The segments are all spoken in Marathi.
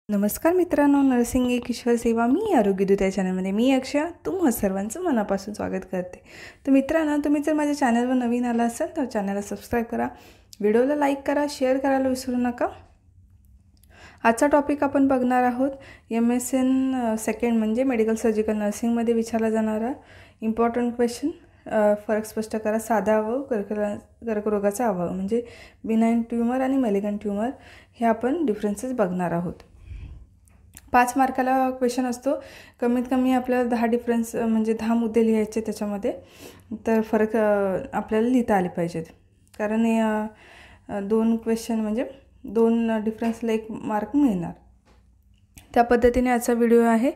नमस्कार मित्रांनो, नर्सिंग एक ईश्वर सेवा मी आरोग्यदूत या चॅनलमध्ये मी अक्षय तुम्हा सर्वांचं मनापासून स्वागत करते। तर मित्रांनो, तुम्ही जर माझ्या चॅनलवर नवीन आला असाल तर चॅनलला सबस्क्राईब करा, व्हिडिओला लाईक करा, शेअर करायला विसरू नका। आजचा टॉपिक आपण बघणार आहोत MSN सेकंड म्हणजे मेडिकल सर्जिकल नर्सिंगमध्ये विचारला जाणारा इम्पॉर्टंट क्वेश्चन। फरक स्पष्ट करा। साधा अवयव, कर्करोगाचा अवयव म्हणजे बिनाइन ट्यूमर आणि मॅलिग्नंट ट्यूमर हे आपण डिफरन्सेस बघणार आहोत। 5 मार्काला क्वेश्चन असतो। कमीत कमी आपल्याला 10 डिफरन्स म्हणजे 10 मुद्दे लिहायचे त्याच्यामध्ये, तर फरक आपल्याला लिहिता आले पाहिजेत। कारण हे 2 क्वेश्चन म्हणजे 2 डिफरन्सला 1 मार्क मिळणार। त्या पद्धतीने आजचा व्हिडिओ आहे।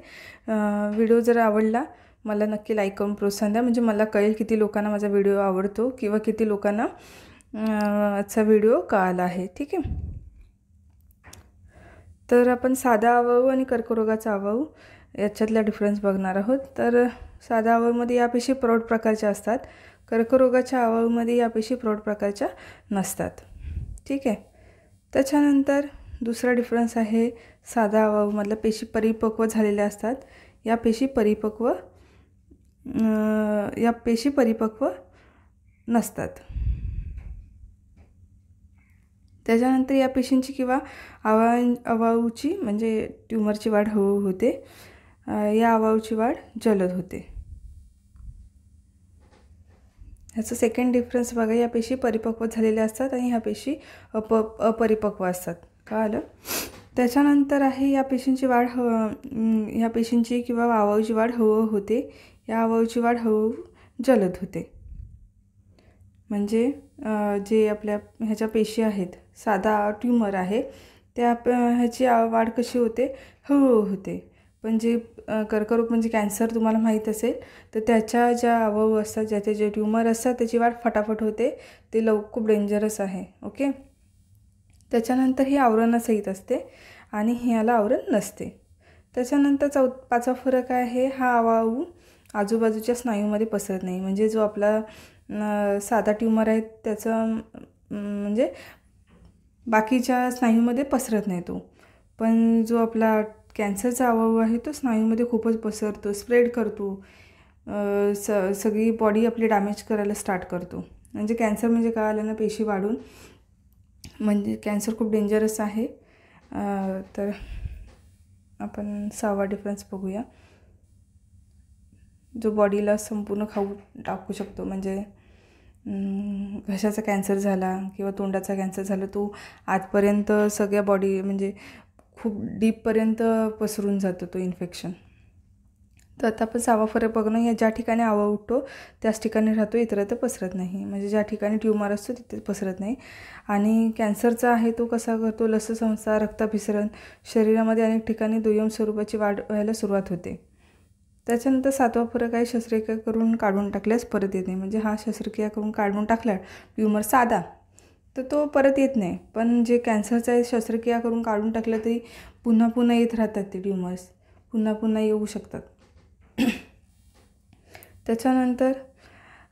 व्हिडिओ जर आवडला मला नक्की लाईक करून प्रोत्साहन द्या, म्हणजे मला कळेल किती लोकांना माझा व्हिडिओ आवडतो किंवा किती लोकांना आजचा व्हिडिओ कळाला आहे। ठीक आहे, तर आपण साधा अवयव आणि कर्करोगाचा अवयव याच्यातला डिफरन्स बघणार आहोत। तर साधा अवयवमध्ये या पेशी प्रौढ प्रकारच्या असतात, कर्करोगाच्या अवयवमध्ये या पेशी प्रौढ प्रकारच्या नसतात। ठीक आहे, त्याच्यानंतर दुसरा डिफरन्स आहे साधा अवयवमधल्या पेशी परिपक्व झालेल्या असतात, या पेशी परिपक्व नसतात। त्याच्यानंतर या पेशींची किंवा अवयवाची म्हणजे ट्यूमरची वाढ होते, या अवयवाची वाढ जलद होते। ह्याचा सेकंड डिफरन्स बघा, या पेशी परिपक्व झालेल्या असतात आणि ह्या पेशी अपरिपक्व असतात। कळलं? त्याच्यानंतर आहे या पेशींची वाढ ह्या पेशींची किंवा अवयवाची वाढ होते, या अवयवाची वाढ जलद होते। म्हणजे जे आपल्या ह्याच्या पेशी आहेत, साधा ट्यूमर आहे त्या ह्याची वाढ कशी होते, हळूहळू होते। पण जे कर्करोग म्हणजे कॅन्सर तुम्हाला माहीत असेल, तर त्याच्या ज्या अवयव असतात, ज्याचे जे ट्यूमर असतात त्याची वाढ फटाफट होते, ते खूप डेंजरस आहे। ओके, त्याच्यानंतर ही आवरणासहित असते आणि ह्याला आवरण नसते। त्याच्यानंतर 5वा फरक आहे, हा अवयव आजूबाजूच्या स्नायूमध्ये पसरत नाही। म्हणजे जो आपला साधा ट्यूमर आहे त्याचं म्हणजे बाकीच्या स्नायूमध्ये पसरत नाही तो, पण जो आपला कॅन्सरचा अवयव आहे तो स्नायूमध्ये खूपच पसरतो, स्प्रेड करतो, सगळी बॉडी आपली डॅमेज करायला स्टार्ट करतो। म्हणजे कॅन्सर म्हणजे काय आलं ना, पेशी वाढून, म्हणजे कॅन्सर खूप डेंजरस आहे। तर आपण 6वा डिफरन्स बघूया, जो बॉडीला संपूर्ण खाऊ टाकू शकतो। म्हणजे घशाचा कॅन्सर झाला किंवा तोंडाचा कॅन्सर झाला, तो आतपर्यंत सगळ्या बॉडी म्हणजे खूप डीपपर्यंत पसरून जातो तो इन्फेक्शन। तर आता आपण 6वा फरक बघणं, या ज्या ठिकाणी अवयव उठतो त्याच ठिकाणी राहतो, इतरत्र पसरत नाही। म्हणजे ज्या ठिकाणी ट्यूमर असतो तिथे पसरत नाही। आणि कॅन्सरचा आहे तो कसा करतो, लससंस्था, रक्ताभिसरण, शरीरामध्ये अनेक ठिकाणी दुय्यम स्वरूपाची वाढ व्हायला सुरुवात होते। त्याच्यानंतर 7वा फरक आहे, शस्त्रक्रिया करून काढून टाकल्यास परत येत नाही। म्हणजे हा शस्त्रक्रिया करून काढून टाकला ट्यूमर साधा तर तो परत येत नाही, पण जे कॅन्सरचा आहे शस्त्रक्रिया करून काढून टाकलं तरी पुन्हा पुन्हा येत राहतात, ते ट्यूमर्स पुन्हा पुन्हा येऊ शकतात। त्याच्यानंतर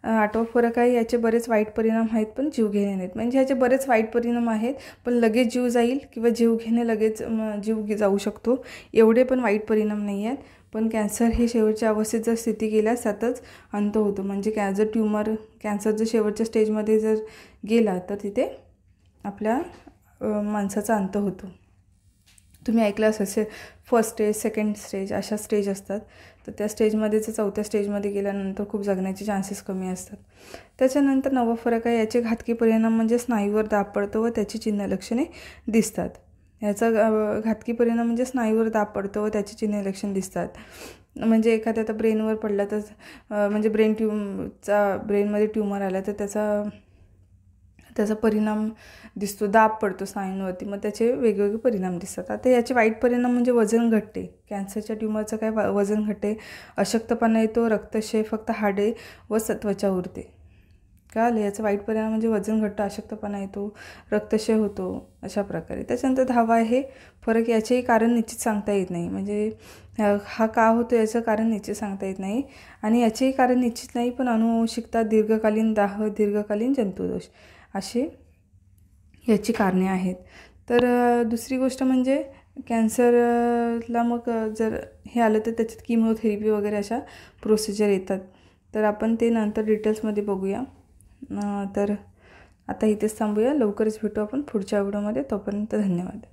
8वा फरक आहे, याचे बरेच वाईट परिणाम आहेत पण जीव घेणे नाहीत। म्हणजे ह्याचे बरेच वाईट परिणाम आहेत पण लगेच जीव जाईल किंवा जीव घेणे लगेच जीव जाऊ शकतो, एवढे पण वाईट परिणाम नाही आहेत। पण कॅन्सर हे शेवटच्या अवस्थेत जर स्थिती गेल्यास त्यातच अंत होतो। म्हणजे जर कॅन्सर जर शेवटच्या स्टेजमध्ये जर गेला तर तिथे आपल्या माणसाचा अंत होतो। तुम्ही ऐकलं असेल फर्स्ट स्टेज, सेकंड स्टेज अशा स्टेज असतात, तर त्या स्टेजमध्ये जर 4थ्या स्टेजमध्ये गेल्यानंतर खूप जगण्याचे चान्सेस कमी असतात। त्याच्यानंतर 9वा फरक आहे, याचे घातकी परिणाम म्हणजे स्नायूवर दाब पडतो व त्याची चिन्ह लक्षणे दिसतात। याचा घातकी परिणाम म्हणजे स्नायूवर दाब पडतो व त्याची चिन्ह लक्षणे दिसतात। म्हणजे एखाद्या आता ब्रेनवर पडला तर म्हणजे ब्रेनमध्ये ट्यूमर आला तर त्याचा परिणाम दिसतो, दाब पडतो स्नायूंवरती, मग त्याचे वेगवेगळे परिणाम दिसतात। आता याचे वाईट परिणाम म्हणजे वजन घटते, कॅन्सरच्या ट्यूमरचं काय वजन घटते, अशक्तपणा येतो, रक्तक्षय फक्त हाडे व त्वचा उरते। कळलं? याचा वाईट परिणाम म्हणजे वजन घटतं, अशक्तपणा येतो, रक्तक्षय होतो, अशा प्रकारे। त्याच्यानंतर 10वा आहे फरक, याचेही कारण निश्चित सांगता येत नाही। म्हणजे हा का होतो याचं कारण निश्चित सांगता येत नाही, आणि याचेही कारण निश्चित नाही, पण अनुवंशिकता, दीर्घकालीन दाह, दीर्घकालीन जंतुदोष अशी याची कारणे आहेत। तर दुसरी गोष्ट म्हणजे कॅन्सरला मग जर हे आलं तर त्याच्यात किमोथेरपी वगैरे अशा प्रोसिजर येतात, तर आपण ते नंतर डिटेल्समध्ये बघूया. तर आता इथेच थांबूया. लवकरच भेटू आपण पुढच्या व्हिडिओमध्ये. तोपर्यंत धन्यवाद.